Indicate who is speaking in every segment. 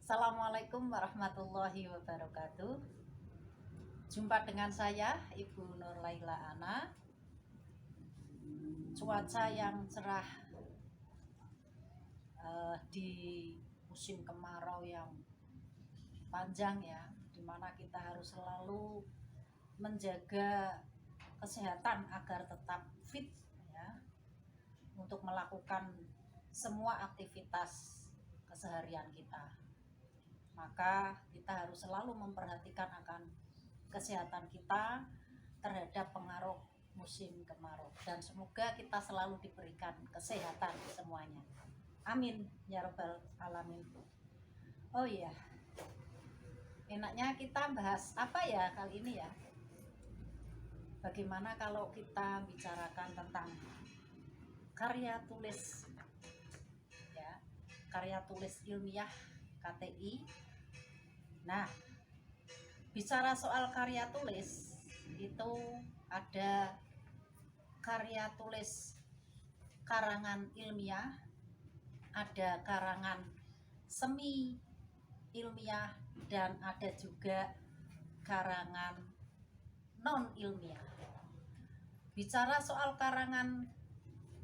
Speaker 1: Assalamualaikum warahmatullahi wabarakatuh. Jumpa dengan saya Ibu Nur Laila Ana. Cuaca yang cerah di musim kemarau yang panjang ya, dimana kita harus selalu menjaga kesehatan agar tetap fit ya, untuk melakukan semua aktivitas keseharian kita. Maka kita harus selalu memperhatikan akan kesehatan kita terhadap pengaruh musim kemarau, dan semoga kita selalu diberikan kesehatan semuanya. Amin ya robbal alamin. Oh iya, enaknya kita bahas apa ya kali ini ya? Bagaimana kalau kita bicarakan tentang karya tulis ya, karya tulis ilmiah KTI. Nah, bicara soal karya tulis itu ada karya tulis karangan ilmiah, ada karangan semi ilmiah, dan ada juga karangan non ilmiah. Bicara soal karangan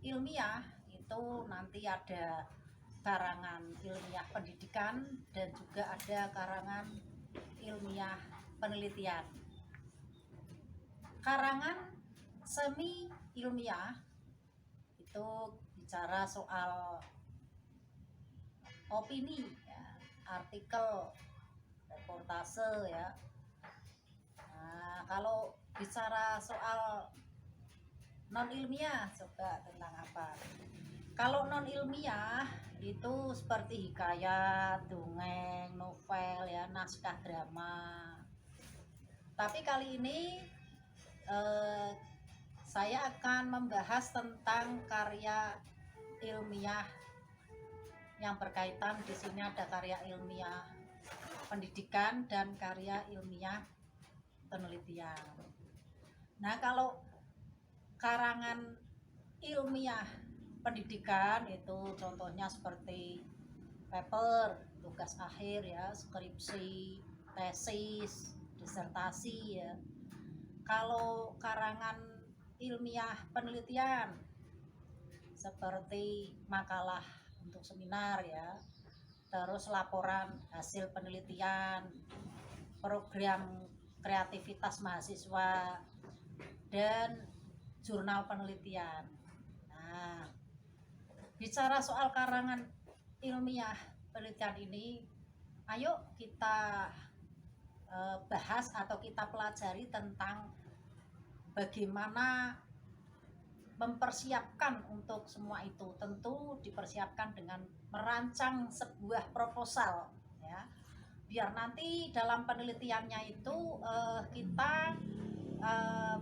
Speaker 1: ilmiah itu nanti ada karangan ilmiah pendidikan dan juga ada karangan ilmiah penelitian. Karangan semi ilmiah itu bicara soal opini ya, artikel, reportase ya. Nah, kalau bicara soal non ilmiah, coba tentang apa? Kalau non ilmiah itu seperti hikayat, dongeng, novel ya, naskah drama. Tapi kali ini saya akan membahas tentang karya ilmiah yang berkaitan. Di sini ada karya ilmiah pendidikan dan karya ilmiah penelitian. Nah, kalau karangan ilmiah pendidikan itu contohnya seperti paper, tugas akhir ya, skripsi, tesis, disertasi ya. Kalau karangan ilmiah penelitian seperti makalah untuk seminar ya, terus laporan hasil penelitian, program kreativitas mahasiswa, dan jurnal penelitian. Nah, bicara soal karangan ilmiah penelitian ini, ayo kita bahas atau kita pelajari tentang bagaimana mempersiapkan untuk semua itu. Tentu dipersiapkan dengan merancang sebuah proposal ya, biar nanti dalam penelitiannya itu kita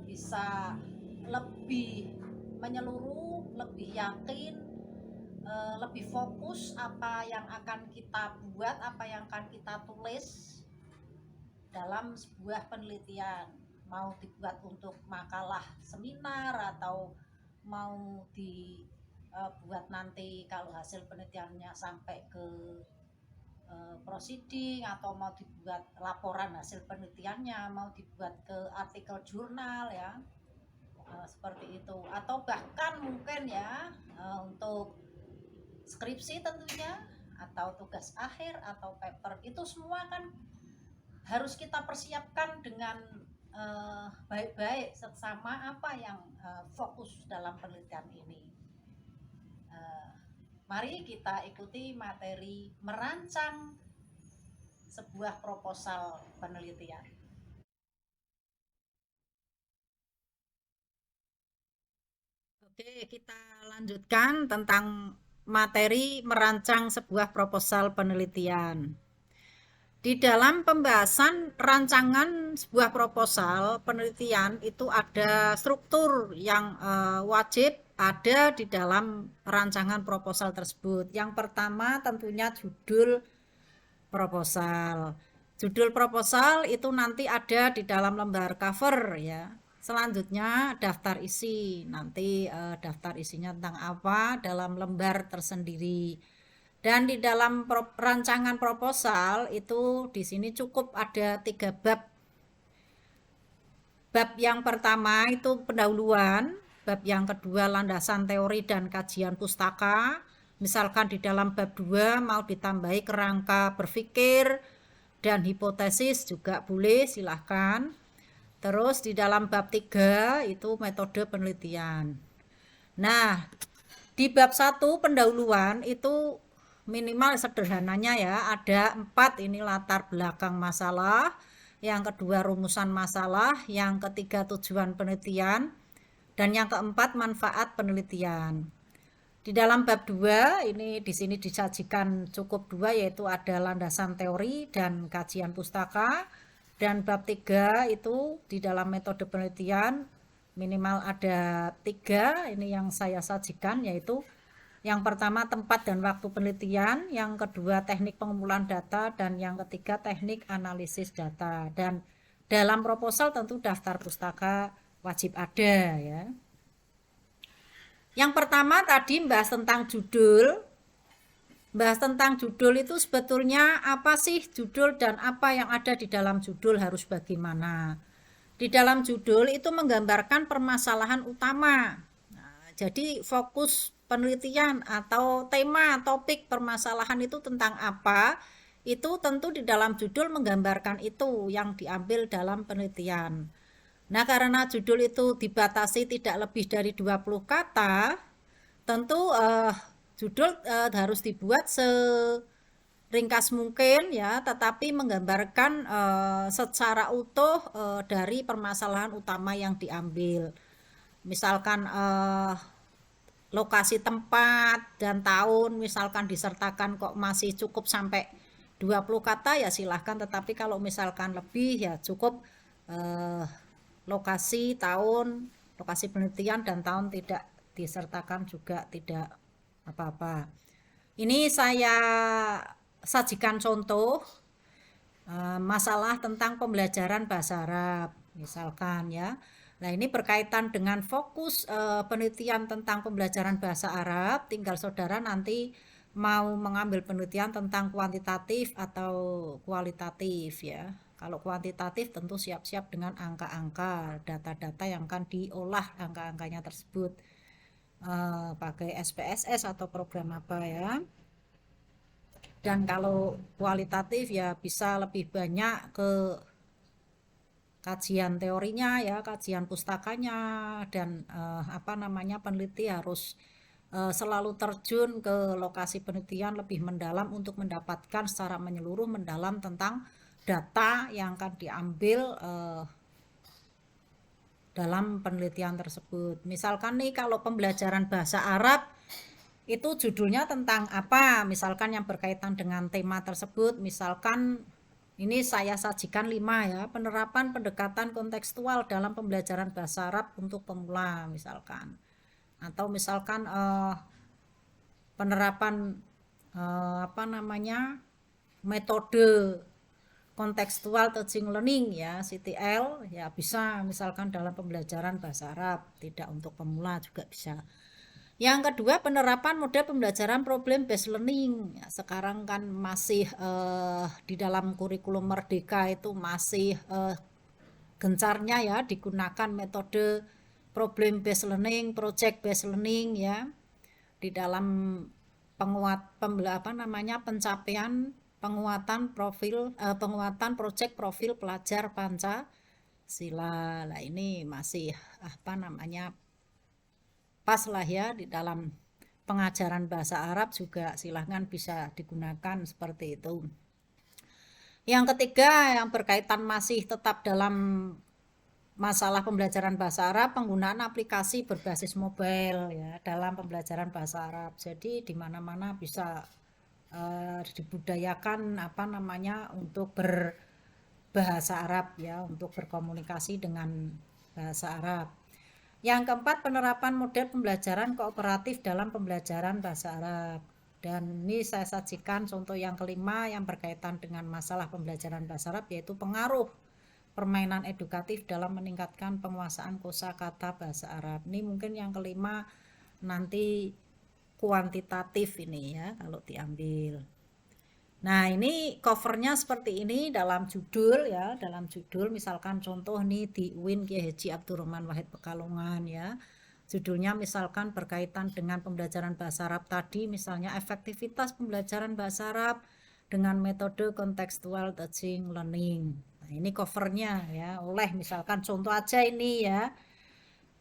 Speaker 1: bisa lebih menyeluruh, lebih yakin, lebih fokus apa yang akan kita buat, apa yang akan kita tulis dalam sebuah penelitian. Mau dibuat untuk makalah seminar atau mau dibuat nanti kalau hasil penelitiannya sampai ke proceeding, atau mau dibuat laporan hasil penelitiannya, mau dibuat ke artikel jurnal ya, seperti itu, atau bahkan mungkin ya untuk skripsi tentunya, atau tugas akhir atau paper. Itu semua kan harus kita persiapkan dengan baik-baik sama apa yang fokus dalam penelitian ini. Mari kita ikuti materi merancang sebuah proposal penelitian. Oke, kita lanjutkan tentang materi merancang sebuah proposal penelitian. Di dalam pembahasan rancangan sebuah proposal penelitian itu ada struktur yang wajib ada di dalam rancangan proposal tersebut. Yang pertama tentunya judul proposal. Judul proposal itu nanti ada di dalam lembar cover ya. Selanjutnya daftar isi. Nanti daftar isinya tentang apa dalam lembar tersendiri. Dan di dalam rancangan proposal itu di sini cukup ada 3 bab. Bab yang pertama itu pendahuluan, bab yang kedua landasan teori dan kajian pustaka. Misalkan di dalam bab 2 mau ditambahi kerangka berpikir dan hipotesis juga boleh, silahkan. Terus di dalam bab 3 itu metode penelitian. Nah, di bab 1 pendahuluan itu minimal sederhananya ya, ada 4 ini latar belakang masalah, yang kedua rumusan masalah, yang ketiga tujuan penelitian, dan yang keempat manfaat penelitian. Di dalam bab 2 ini di sini disajikan cukup 2, yaitu ada landasan teori dan kajian pustaka, dan bab 3 itu di dalam metode penelitian minimal ada 3 ini yang saya sajikan, yaitu yang pertama tempat dan waktu penelitian, yang kedua teknik pengumpulan data, dan yang ketiga teknik analisis data. Dan dalam proposal tentu daftar pustaka wajib ada ya. Yang pertama tadi bahas tentang judul. Bahas tentang judul itu sebetulnya apa sih judul dan apa yang ada di dalam judul harus bagaimana. Di dalam judul itu menggambarkan permasalahan utama. Nah, jadi fokus penelitian atau tema, topik, permasalahan itu tentang apa, itu tentu di dalam judul menggambarkan itu yang diambil dalam penelitian. Nah, karena judul itu dibatasi tidak lebih dari 20 kata, tentu judul harus dibuat seringkas mungkin ya, tetapi menggambarkan secara utuh dari permasalahan utama yang diambil. Misalkan lokasi tempat dan tahun misalkan disertakan kok masih cukup sampai 20 kata ya silahkan, tetapi kalau misalkan lebih ya cukup lokasi, tahun, lokasi penelitian dan tahun tidak disertakan juga tidak apa-apa. Ini saya sajikan contoh masalah tentang pembelajaran bahasa Arab misalkan ya. Nah, ini berkaitan dengan fokus penelitian tentang pembelajaran bahasa Arab. Tinggal saudara nanti mau mengambil penelitian tentang kuantitatif atau kualitatif ya. Kalau kuantitatif tentu siap-siap dengan angka-angka, data-data yang akan diolah angka-angkanya tersebut pakai SPSS atau program apa ya. Dan kalau kualitatif ya bisa lebih banyak ke kajian teorinya ya, kajian pustakanya, dan peneliti harus selalu terjun ke lokasi penelitian lebih mendalam untuk mendapatkan secara menyeluruh mendalam tentang data yang akan diambil dalam penelitian tersebut. Misalkan nih kalau pembelajaran bahasa Arab itu judulnya tentang apa, misalkan yang berkaitan dengan tema tersebut, misalkan ini saya sajikan 5 ya, penerapan pendekatan kontekstual dalam pembelajaran bahasa Arab untuk pemula misalkan. Atau misalkan penerapan metode kontekstual teaching learning ya, CTL ya bisa misalkan dalam pembelajaran bahasa Arab, tidak untuk pemula juga bisa. Yang kedua penerapan model pembelajaran problem based learning. Ya, sekarang kan masih di dalam kurikulum Merdeka itu masih gencarnya ya digunakan metode problem based learning, project based learning ya di dalam pencapaian penguatan project profil pelajar Pancasila. Nah, ini masih pas lah ya di dalam pengajaran bahasa Arab juga silahkan bisa digunakan seperti itu. Yang ketiga yang berkaitan masih tetap dalam masalah pembelajaran bahasa Arab, penggunaan aplikasi berbasis mobile ya dalam pembelajaran bahasa Arab. Jadi di mana-mana bisa dibudayakan untuk berbahasa Arab ya, untuk berkomunikasi dengan bahasa Arab. Yang keempat, penerapan model pembelajaran kooperatif dalam pembelajaran bahasa Arab. Dan ini saya sajikan contoh yang kelima yang berkaitan dengan masalah pembelajaran bahasa Arab, yaitu pengaruh permainan edukatif dalam meningkatkan penguasaan kosakata bahasa Arab. Ini mungkin yang kelima nanti kuantitatif ini ya kalau diambil. Nah, ini covernya seperti ini dalam judul ya, dalam judul misalkan contoh nih di UIN Kiai Haji Abdurrahman Wahid Pekalongan ya. Judulnya misalkan berkaitan dengan pembelajaran bahasa Arab tadi, misalnya efektivitas pembelajaran bahasa Arab dengan metode contextual teaching learning. Nah, ini covernya ya, oleh misalkan contoh aja ini ya.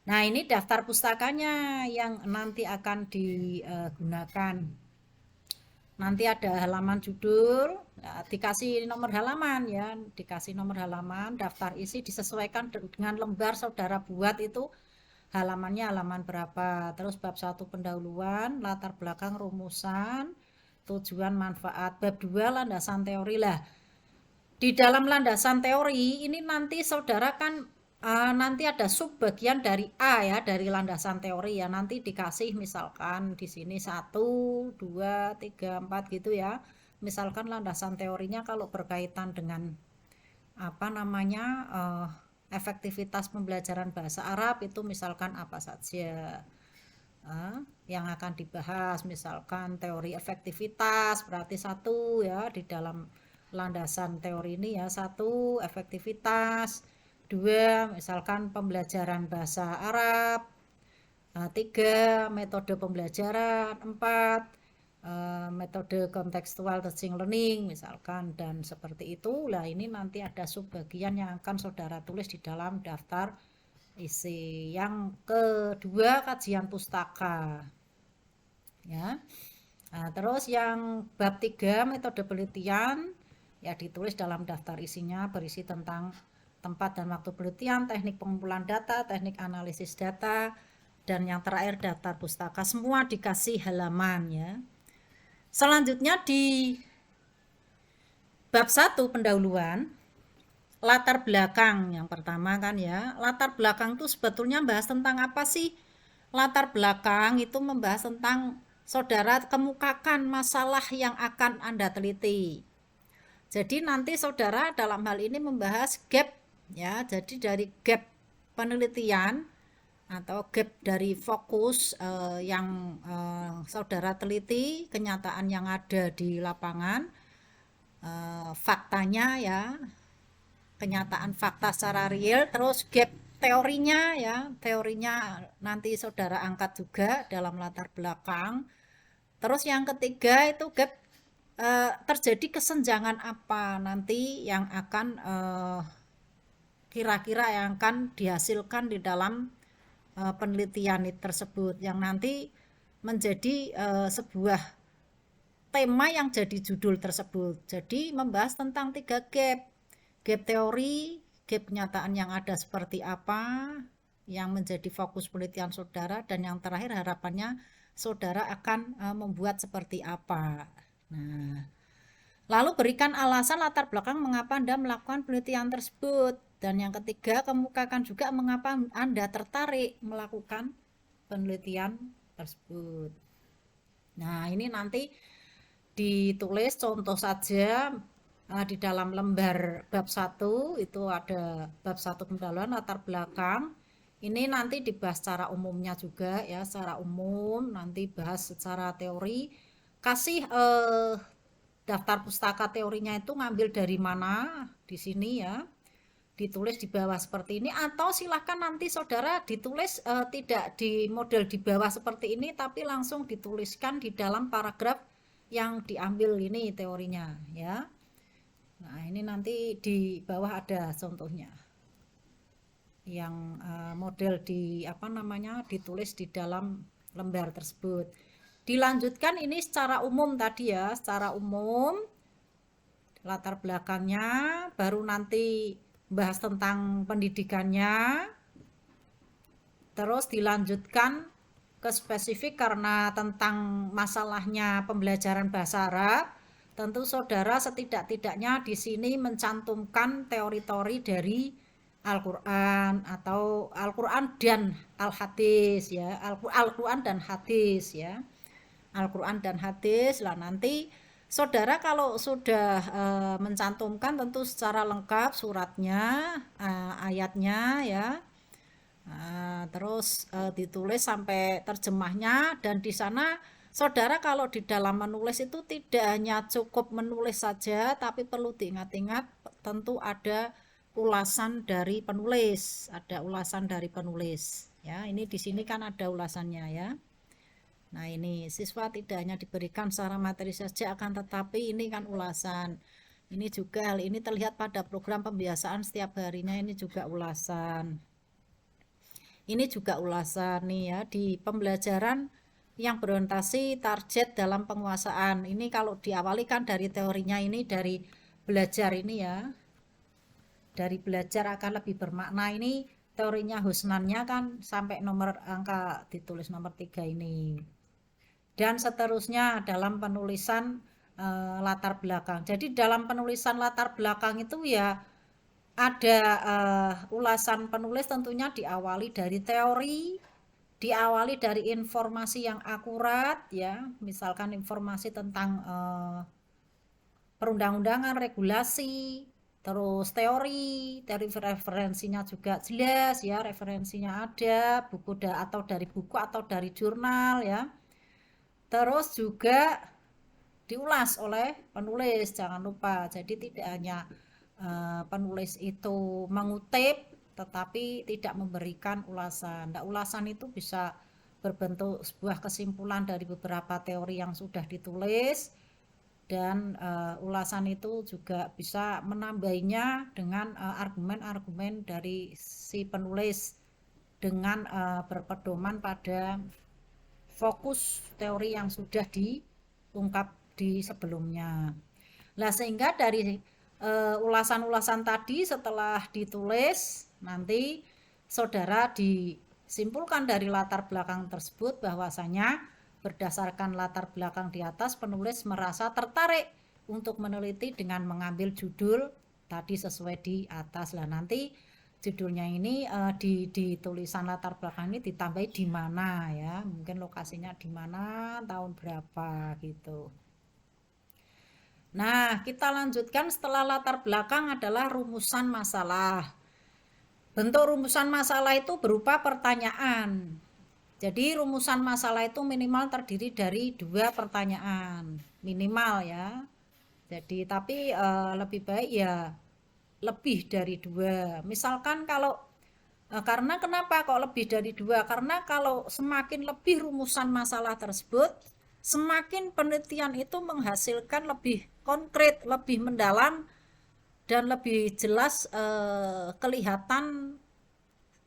Speaker 1: Nah, ini daftar pustakanya yang nanti akan digunakan. Nanti ada halaman judul, ya, dikasih nomor halaman ya, dikasih nomor halaman, daftar isi disesuaikan dengan lembar saudara buat itu halamannya halaman berapa. Terus bab 1 pendahuluan, latar belakang rumusan, tujuan manfaat. Bab 2 landasan teori lah. Di dalam landasan teori ini nanti saudara kan nanti ada sub bagian dari A ya, dari landasan teori ya. Nanti dikasih misalkan di sini 1, 2, 3, 4 gitu ya. Misalkan landasan teorinya kalau berkaitan dengan apa namanya efektivitas pembelajaran bahasa Arab itu misalkan apa saja yang akan dibahas, misalkan teori efektivitas berarti 1 ya, di dalam landasan teori ini ya, 1 efektivitas, 2 misalkan pembelajaran bahasa Arab, 3 metode pembelajaran, 4 metode kontekstual teaching learning misalkan, dan seperti itu lah. Ini nanti ada subbagian yang akan saudara tulis di dalam daftar isi. Yang kedua kajian pustaka ya. Nah, terus yang bab 3 metode penelitian ya ditulis dalam daftar isinya, berisi tentang tempat dan waktu penelitian, teknik pengumpulan data, teknik analisis data, dan yang terakhir daftar pustaka. Semua dikasih halaman ya. Selanjutnya di bab 1 pendahuluan, latar belakang yang pertama kan ya. Latar belakang itu sebetulnya membahas tentang apa sih? Latar belakang itu membahas tentang saudara kemukakan masalah yang akan Anda teliti. Jadi nanti saudara dalam hal ini membahas gap ya. Jadi dari gap penelitian atau gap dari fokus yang saudara teliti, kenyataan yang ada di lapangan, faktanya ya, kenyataan fakta secara real, terus gap teorinya ya, teorinya nanti saudara angkat juga dalam latar belakang. Terus yang ketiga itu gap terjadi kesenjangan apa nanti yang akan kira-kira yang akan dihasilkan di dalam penelitian tersebut, yang nanti menjadi sebuah tema yang jadi judul tersebut. Jadi membahas tentang 3 gap. Gap teori, gap kenyataan yang ada seperti apa yang menjadi fokus penelitian saudara, dan yang terakhir harapannya saudara akan membuat seperti apa. Nah, lalu berikan alasan latar belakang mengapa Anda melakukan penelitian tersebut. Dan yang ketiga, kemukakan juga mengapa Anda tertarik melakukan penelitian tersebut. Nah, ini nanti ditulis contoh saja di dalam lembar bab 1 itu ada bab 1 pendahuluan latar belakang. Ini nanti dibahas secara umumnya juga ya, secara umum nanti bahas secara teori. Kasih daftar pustaka teorinya itu ngambil dari mana di sini ya, ditulis di bawah seperti ini, atau silahkan nanti saudara ditulis tidak di model di bawah seperti ini, tapi langsung dituliskan di dalam paragraf yang diambil ini teorinya ya. Nah, ini nanti di bawah ada contohnya yang model di apa namanya ditulis di dalam lembar tersebut. Dilanjutkan ini secara umum tadi ya, secara umum latar belakangnya, baru nanti bahas tentang pendidikannya, terus dilanjutkan ke spesifik karena tentang masalahnya pembelajaran bahasa Arab. Tentu saudara setidak-tidaknya di sini mencantumkan teori-teori dari Al-Quran atau Al-Quran dan Al-Hadis ya, Al-Quran dan Hadis ya, Al-Quran dan Hadis lah. Nanti saudara kalau sudah mencantumkan tentu secara lengkap suratnya, ayatnya ya, terus ditulis sampai terjemahnya, dan di sana Saudara kalau di dalam menulis itu tidak hanya cukup menulis saja, tapi perlu diingat-ingat tentu ada ulasan dari penulis, ya. Ini di sini kan ada ulasannya ya. Nah, ini siswa tidak hanya diberikan secara materi saja, akan tetapi ini kan ulasan. Ini juga hal ini terlihat pada program pembiasaan setiap harinya, ini juga ulasan. Ini juga ulasan nih ya, di pembelajaran yang berorientasi target dalam penguasaan. Ini kalau diawali kan dari teorinya, ini dari belajar ini ya. Dari belajar akan lebih bermakna, ini teorinya Husnannya kan sampai nomor angka ditulis nomor 3 ini. Dan seterusnya dalam penulisan latar belakang. Jadi dalam penulisan latar belakang itu ya ada ulasan penulis tentunya diawali dari teori, diawali dari informasi yang akurat ya, misalkan informasi tentang perundang-undangan, regulasi, terus teori, dari referensinya juga jelas ya, referensinya ada, buku atau dari buku atau dari jurnal ya. Terus juga diulas oleh penulis, jangan lupa. Jadi tidak hanya penulis itu mengutip tetapi tidak memberikan ulasan. Nah, ulasan itu bisa berbentuk sebuah kesimpulan dari beberapa teori yang sudah ditulis, dan ulasan itu juga bisa menambahinya dengan argumen-argumen dari si penulis dengan berpedoman pada fokus teori yang sudah diungkap di sebelumnya. Nah, sehingga dari ulasan-ulasan tadi setelah ditulis, nanti saudara disimpulkan dari latar belakang tersebut bahwasanya berdasarkan latar belakang di atas, penulis merasa tertarik untuk meneliti dengan mengambil judul tadi sesuai di atas. Lah, nanti judulnya ini di tulisan latar belakang ini ditambahi di mana ya, mungkin lokasinya di mana, tahun berapa gitu. Nah, kita lanjutkan. Setelah latar belakang adalah rumusan masalah. Bentuk rumusan masalah itu berupa pertanyaan. Jadi rumusan masalah itu minimal terdiri dari 2 pertanyaan, minimal ya. Jadi tapi lebih baik ya lebih dari 2. Misalkan kalau karena kenapa kok lebih dari 2? Karena kalau semakin lebih rumusan masalah tersebut, semakin penelitian itu menghasilkan lebih konkret, lebih mendalam, dan lebih jelas kelihatan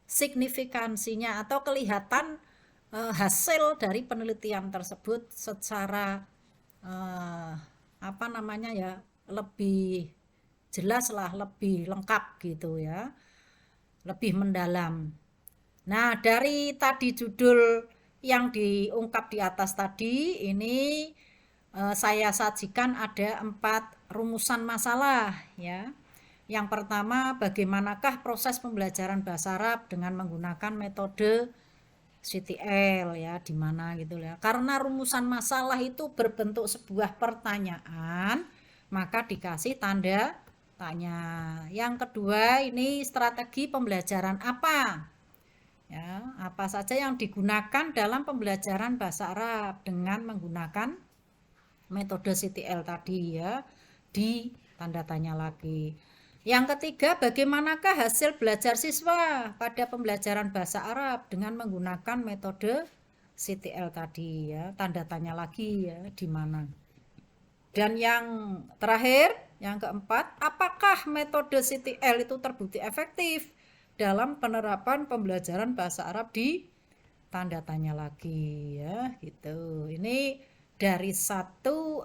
Speaker 1: signifikansinya atau kelihatan hasil dari penelitian tersebut secara apa namanya ya, lebih jelas lah, lebih lengkap gitu ya, lebih mendalam. Nah, dari tadi judul yang diungkap di atas tadi ini saya sajikan ada 4 rumusan masalah ya. Yang pertama, bagaimanakah proses pembelajaran bahasa Arab dengan menggunakan metode CTL ya, di mana gitu ya. Karena rumusan masalah itu berbentuk sebuah pertanyaan, maka dikasih tanda tanya. Yang kedua, ini strategi pembelajaran apa? Ya, apa saja yang digunakan dalam pembelajaran bahasa Arab dengan menggunakan metode CTL tadi ya, di tanda tanya lagi. Yang ketiga, bagaimanakah hasil belajar siswa pada pembelajaran bahasa Arab dengan menggunakan metode CTL tadi ya, tanda tanya lagi ya, di mana. Dan yang terakhir, yang keempat, apakah metode CTL itu terbukti efektif dalam penerapan pembelajaran bahasa Arab di tanda tanya lagi ya, gitu. Ini dari satu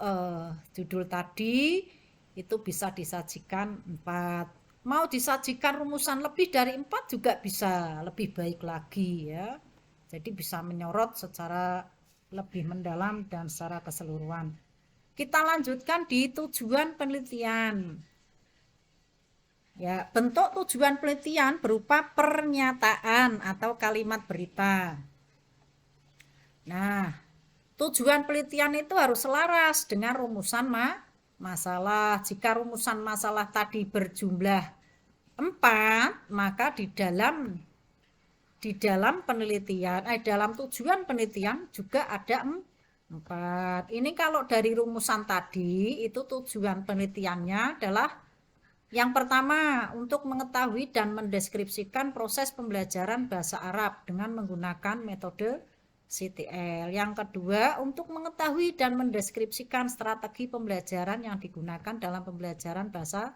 Speaker 1: judul tadi itu bisa disajikan 4. Mau disajikan rumusan lebih dari 4 juga bisa, lebih baik lagi ya. Jadi bisa menyorot secara lebih mendalam dan secara keseluruhan. Kita lanjutkan di tujuan penelitian. Ya, bentuk tujuan penelitian berupa pernyataan atau kalimat berita. Nah, tujuan penelitian itu harus selaras dengan rumusan masalah. Jika rumusan masalah tadi berjumlah 4, maka di dalam penelitian, dalam tujuan penelitian juga ada 4. Ini kalau dari rumusan tadi, itu tujuan penelitiannya adalah yang pertama, untuk mengetahui dan mendeskripsikan proses pembelajaran bahasa Arab dengan menggunakan metode CTL. Yang kedua, untuk mengetahui dan mendeskripsikan strategi pembelajaran yang digunakan dalam pembelajaran bahasa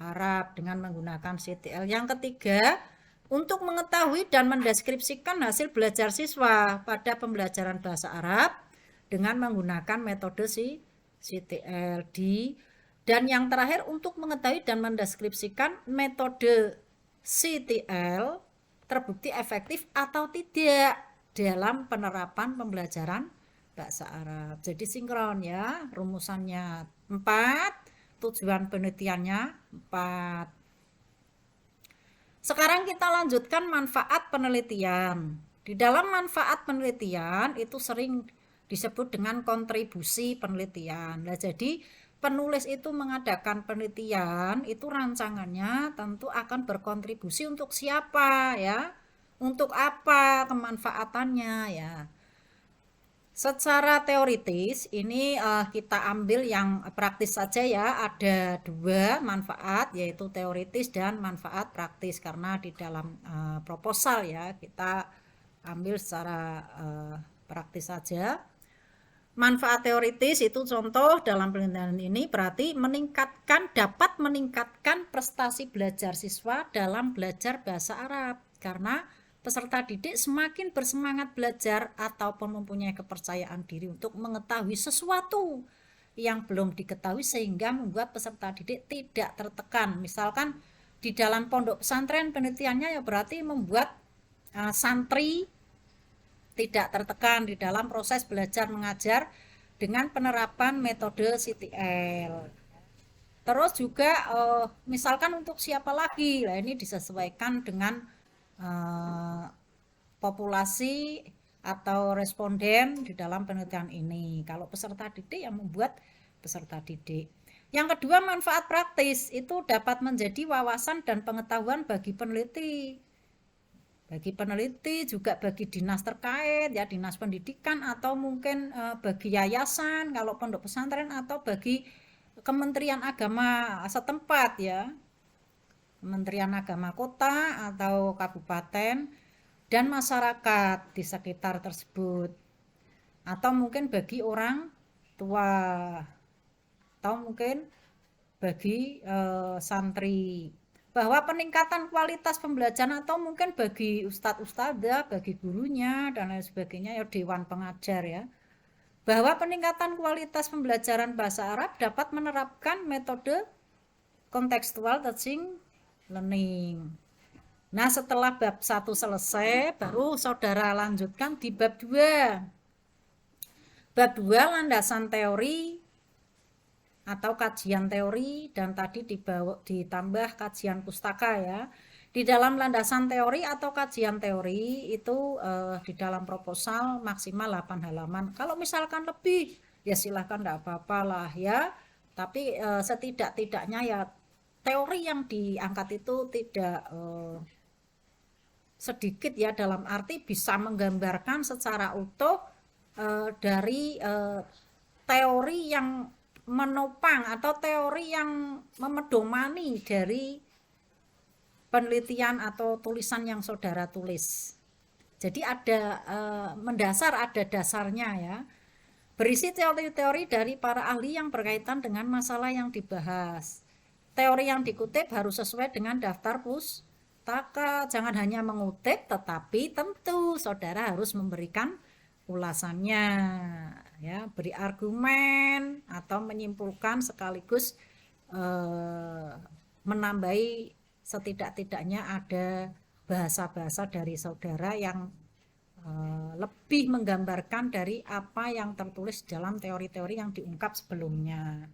Speaker 1: Arab dengan menggunakan CTL. Yang ketiga, untuk mengetahui dan mendeskripsikan hasil belajar siswa pada pembelajaran bahasa Arab dengan menggunakan metode CTL. Dan yang terakhir, untuk mengetahui dan mendeskripsikan metode CTL terbukti efektif atau tidak dalam penerapan pembelajaran bahasa Arab. Jadi sinkron ya, rumusannya 4, tujuan penelitiannya 4. Sekarang kita lanjutkan manfaat penelitian. Di dalam manfaat penelitian itu sering disebut dengan kontribusi penelitian. Nah, jadi penulis itu mengadakan penelitian, itu rancangannya tentu akan berkontribusi untuk siapa ya? Untuk apa kemanfaatannya ya? Secara teoritis ini kita ambil yang praktis saja ya. Ada 2 manfaat, yaitu teoritis dan manfaat praktis, karena di dalam proposal ya kita ambil secara praktis saja. Manfaat teoritis itu contoh dalam penelitian ini berarti dapat meningkatkan prestasi belajar siswa dalam belajar bahasa Arab, karena peserta didik semakin bersemangat belajar ataupun mempunyai kepercayaan diri untuk mengetahui sesuatu yang belum diketahui, sehingga membuat peserta didik tidak tertekan. Misalkan di dalam pondok pesantren penelitiannya ya berarti membuat santri tidak tertekan di dalam proses belajar mengajar dengan penerapan metode CTL. Terus juga misalkan untuk siapa lagi, nah ini disesuaikan dengan populasi atau responden di dalam penelitian ini. Kalau peserta didik yang membuat peserta didik. Yang kedua, manfaat praktis itu dapat menjadi wawasan dan pengetahuan bagi peneliti. Bagi peneliti, juga bagi dinas terkait ya, dinas pendidikan, atau mungkin bagi yayasan kalau pondok pesantren, atau bagi Kementerian Agama setempat ya, Kementerian Agama kota atau kabupaten, dan masyarakat di sekitar tersebut, atau mungkin bagi orang tua, atau mungkin bagi santri, bahwa peningkatan kualitas pembelajaran, atau mungkin bagi ustadz-ustadzah, bagi gurunya dan lain sebagainya ya, dewan pengajar ya, bahwa peningkatan kualitas pembelajaran bahasa Arab dapat menerapkan metode contextual teaching learning. Nah, setelah bab 1 selesai, baru saudara lanjutkan di bab 2. Bab 2 landasan teori atau kajian teori, dan tadi ditambah kajian pustaka ya. Di dalam landasan teori atau kajian teori itu di dalam proposal maksimal 8 halaman. Kalau misalkan lebih ya silahkan, enggak apa-apa lah ya. Tapi setidak-tidaknya ya teori yang diangkat itu tidak sedikit ya, dalam arti bisa menggambarkan secara utuh dari teori yang menopang atau teori yang memedomani dari penelitian atau tulisan yang saudara tulis. Jadi ada mendasar, ada dasarnya ya. Berisi teori-teori dari para ahli yang berkaitan dengan masalah yang dibahas. Teori yang dikutip harus sesuai dengan daftar pustaka. Jangan hanya mengutip, tetapi tentu saudara harus memberikan ulasannya ya, beri argumen atau menyimpulkan sekaligus menambahi setidak-tidaknya ada bahasa-bahasa dari saudara yang lebih menggambarkan dari apa yang tertulis dalam teori-teori yang diungkap sebelumnya.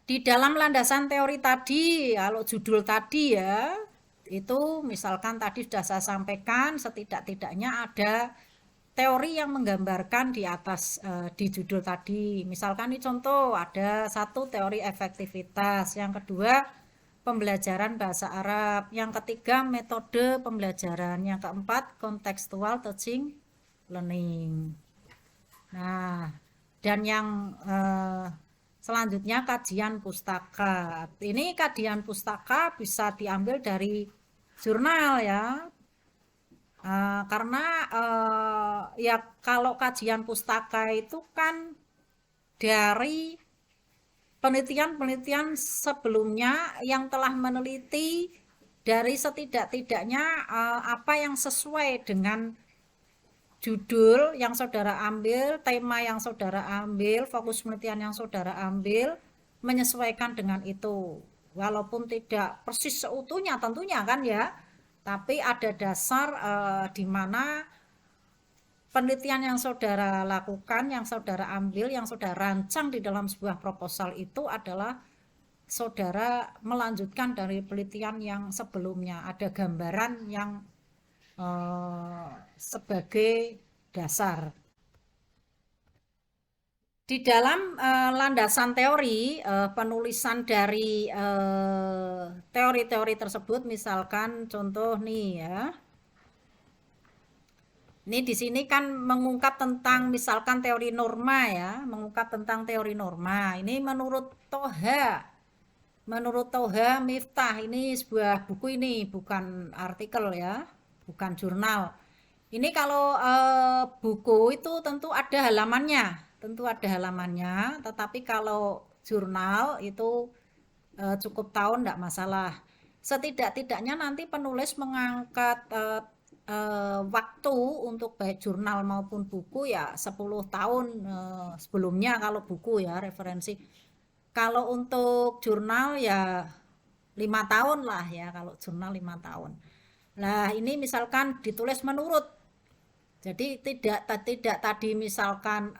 Speaker 1: Di dalam landasan teori tadi, kalau judul tadi ya, itu misalkan tadi sudah saya sampaikan, setidak-tidaknya ada teori yang menggambarkan di atas di judul tadi. Misalkan ini contoh, ada 1 teori efektivitas, yang kedua pembelajaran bahasa Arab, yang ketiga metode pembelajaran, yang keempat contextual teaching learning. Nah, dan yang selanjutnya kajian pustaka. Ini kajian pustaka bisa diambil dari jurnal ya. Karena ya kalau kajian pustaka itu kan dari penelitian-penelitian sebelumnya yang telah meneliti dari setidak-tidaknya apa yang sesuai dengan judul yang saudara ambil, tema yang saudara ambil, fokus penelitian yang saudara ambil, menyesuaikan dengan itu. Walaupun tidak persis seutuhnya tentunya kan ya, tapi ada dasar di mana penelitian yang saudara lakukan, yang saudara ambil, yang saudara rancang di dalam sebuah proposal itu adalah saudara melanjutkan dari penelitian yang sebelumnya. Ada gambaran yang sebagai dasar. Di dalam landasan teori, penulisan dari teori-teori tersebut, misalkan contoh nih ya. Ini di sini kan mengungkap tentang misalkan teori norma ya, mengungkap tentang teori norma. Ini menurut Toha. Menurut Toha Miftah, ini sebuah buku, ini bukan artikel ya, bukan jurnal. Ini kalau buku itu tentu ada halamannya, tetapi kalau jurnal itu cukup tahun tidak masalah. Setidak-tidaknya nanti penulis mengangkat waktu untuk baik jurnal maupun buku ya 10 tahun sebelumnya kalau buku ya referensi. Kalau untuk jurnal ya 5 tahun lah ya, kalau jurnal 5 tahun. Nah, ini misalkan ditulis menurut. Jadi tidak tadi misalkan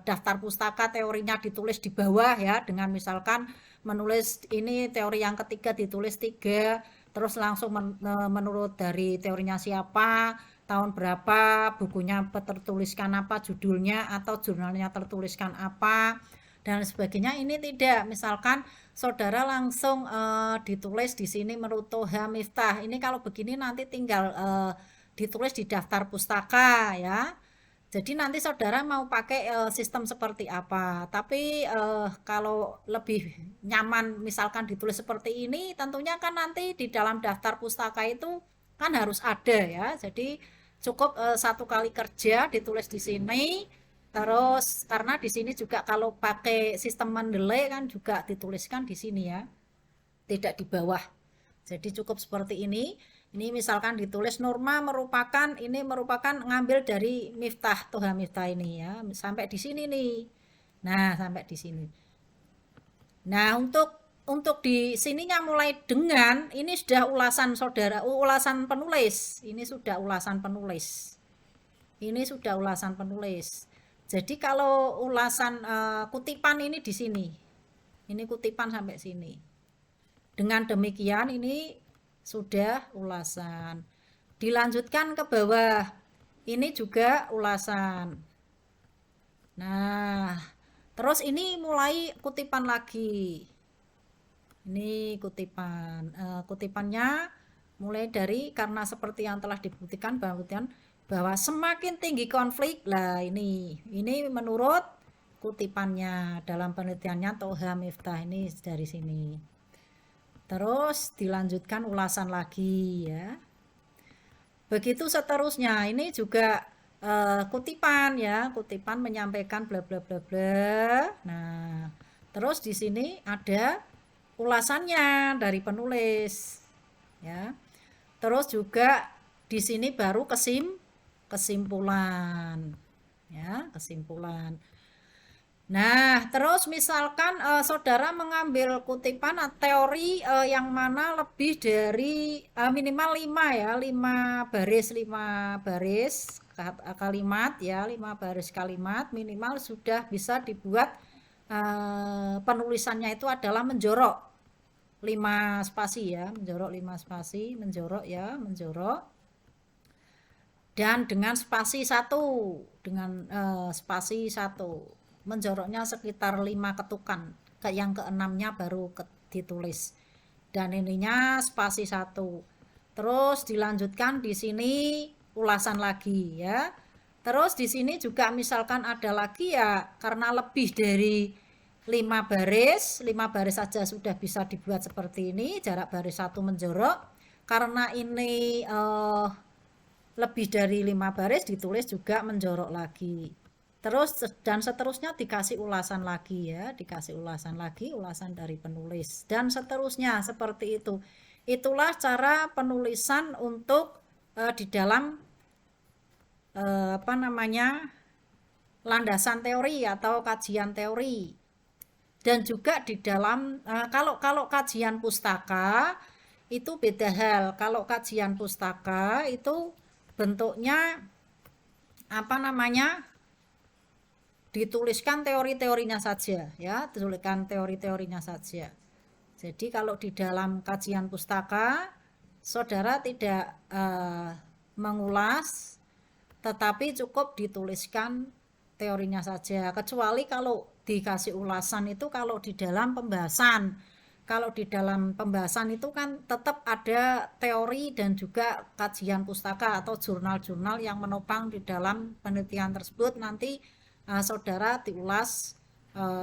Speaker 1: daftar pustaka teorinya ditulis di bawah ya, dengan misalkan menulis ini teori yang ketiga ditulis 3, terus langsung menurut dari teorinya siapa, tahun berapa, bukunya tertuliskan apa, judulnya atau jurnalnya tertuliskan apa dan sebagainya. Ini tidak, misalkan saudara langsung ditulis di sini menurut Toha Miftah. Ini kalau begini nanti tinggal ditulis di daftar pustaka ya. Jadi nanti saudara mau pakai sistem seperti apa. Tapi kalau lebih nyaman misalkan ditulis seperti ini, tentunya kan nanti di dalam daftar pustaka itu kan harus ada ya. Jadi cukup satu kali kerja ditulis di sini. Terus karena di sini juga kalau pakai sistem Mendeley kan juga dituliskan di sini ya, tidak di bawah. Jadi cukup seperti ini. Ini misalkan ditulis norma merupakan ngambil dari Miftah, Toha Miftah ini ya. Sampai di sini nih. Nah, sampai di sini. Nah, untuk di sininya mulai dengan ini sudah ulasan saudara, ulasan penulis. Ini sudah ulasan penulis. Ini sudah ulasan penulis. Jadi kalau ulasan kutipan ini di sini. Ini kutipan sampai sini. Dengan demikian ini sudah ulasan. Dilanjutkan ke bawah. Ini juga ulasan. Nah, terus ini mulai kutipan lagi. Ini kutipan. Kutipannya mulai dari, karena seperti yang telah dibuktikan bahwa semakin tinggi konflik. Lah ini menurut kutipannya dalam penelitiannya Toha Miftah ini dari sini. Terus dilanjutkan ulasan lagi ya. Begitu seterusnya. Ini juga kutipan ya, kutipan menyampaikan bla bla bla bla. Nah, terus di sini ada ulasannya dari penulis ya. Terus juga di sini baru kesimpulan ya, kesimpulan. Nah, terus misalkan saudara mengambil kutipan teori yang mana lebih dari minimal 5 ya, 5 baris kalimat ya, 5 baris kalimat minimal sudah bisa dibuat penulisannya itu adalah menjorok 5 spasi ya, menjorok 5 spasi, menjorok ya, menjorok. Dan dengan spasi 1, dengan spasi 1. Menjoroknya sekitar 5 ketukan, yang keenamnya baru ditulis. Dan ininya spasi 1. Terus dilanjutkan di sini ulasan lagi ya. Terus di sini juga misalkan ada lagi ya, karena lebih dari 5 baris saja sudah bisa dibuat seperti ini, jarak baris satu menjorok. Karena ini lebih dari 5 baris ditulis juga menjorok lagi. Terus dan seterusnya dikasih ulasan lagi ya, dikasih ulasan lagi, ulasan dari penulis dan seterusnya seperti itu. Itulah cara penulisan untuk di dalam apa namanya, landasan teori atau kajian teori. Dan juga di dalam kalau kajian pustaka itu beda hal. Kalau kajian pustaka itu bentuknya apa namanya, dituliskan teori-teorinya saja ya, dituliskan teori-teorinya saja. Jadi kalau di dalam kajian pustaka saudara tidak mengulas, tetapi cukup dituliskan teorinya saja. Kecuali kalau dikasih ulasan itu kalau di dalam pembahasan. Kalau di dalam pembahasan itu kan tetap ada teori dan juga kajian pustaka atau jurnal-jurnal yang menopang di dalam penelitian tersebut. Nanti saudara diulas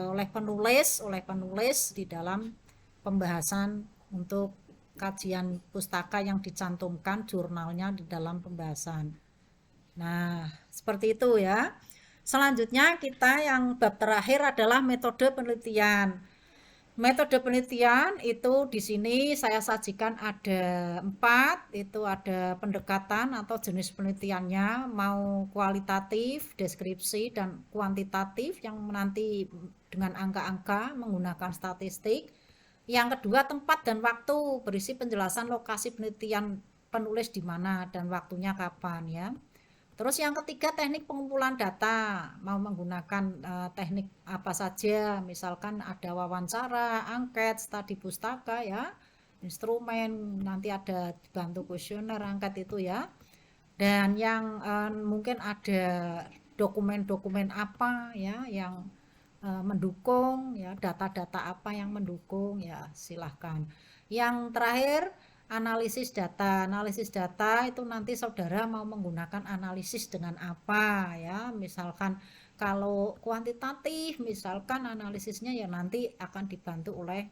Speaker 1: oleh penulis di dalam pembahasan untuk kajian pustaka yang dicantumkan jurnalnya di dalam pembahasan. Nah, seperti itu ya. Selanjutnya kita yang bab terakhir adalah metode penelitian. Metode penelitian itu di sini saya sajikan ada 4, itu ada pendekatan atau jenis penelitiannya, mau kualitatif, deskripsi, dan kuantitatif yang nanti dengan angka-angka menggunakan statistik. Yang kedua tempat dan waktu, berisi penjelasan lokasi penelitian penulis di mana dan waktunya kapan ya. Terus yang ketiga teknik pengumpulan data, mau menggunakan teknik apa saja, misalkan ada wawancara, angket, studi pustaka ya, instrumen, nanti ada dibantu kuesioner angket itu ya. Dan yang mungkin ada dokumen-dokumen apa ya yang mendukung ya, data-data apa yang mendukung ya silahkan. Yang terakhir analisis data. Analisis data itu nanti saudara mau menggunakan analisis dengan apa ya. Misalkan kalau kuantitatif, misalkan analisisnya ya nanti akan dibantu oleh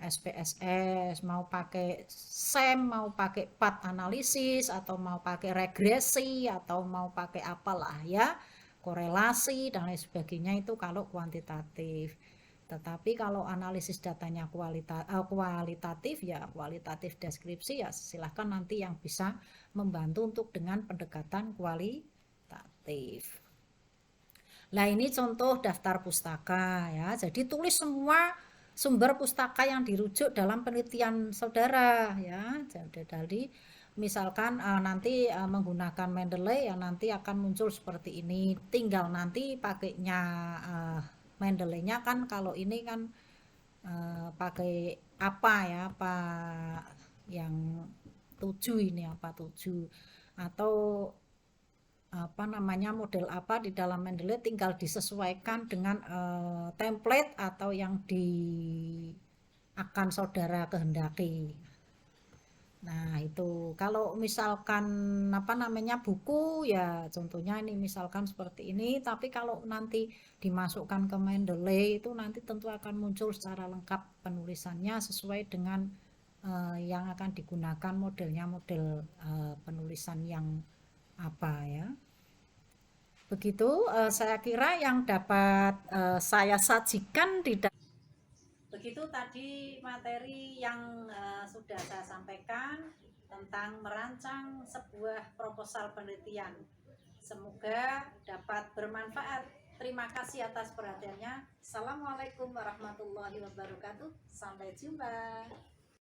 Speaker 1: SPSS, mau pakai SEM, mau pakai PAT analisis, atau mau pakai regresi, atau mau pakai apalah ya, korelasi dan lain sebagainya itu kalau kuantitatif. Tetapi kalau analisis datanya kualitatif ya kualitatif deskripsi ya silahkan nanti yang bisa membantu untuk dengan pendekatan kualitatif. Nah ini contoh daftar pustaka ya. Jadi tulis semua sumber pustaka yang dirujuk dalam penelitian saudara ya. Jadi misalkan nanti menggunakan Mendeley ya nanti akan muncul seperti ini. Tinggal nanti pakainya Mendeley-nya kan kalau ini kan pakai apa ya, apa yang 7 ini apa 7 atau apa namanya model apa di dalam Mendeley tinggal disesuaikan dengan template atau yang akan saudara kehendaki. Nah itu kalau misalkan apa namanya buku ya contohnya ini misalkan seperti ini, tapi kalau nanti dimasukkan ke Mendeley itu nanti tentu akan muncul secara lengkap penulisannya sesuai dengan yang akan digunakan modelnya, model penulisan yang apa ya. Begitu saya kira yang dapat saya sajikan di dalam. Begitu tadi materi yang sudah saya sampaikan tentang merancang sebuah proposal penelitian. Semoga dapat bermanfaat. Terima kasih atas perhatiannya. Assalamualaikum warahmatullahi wabarakatuh. Sampai jumpa.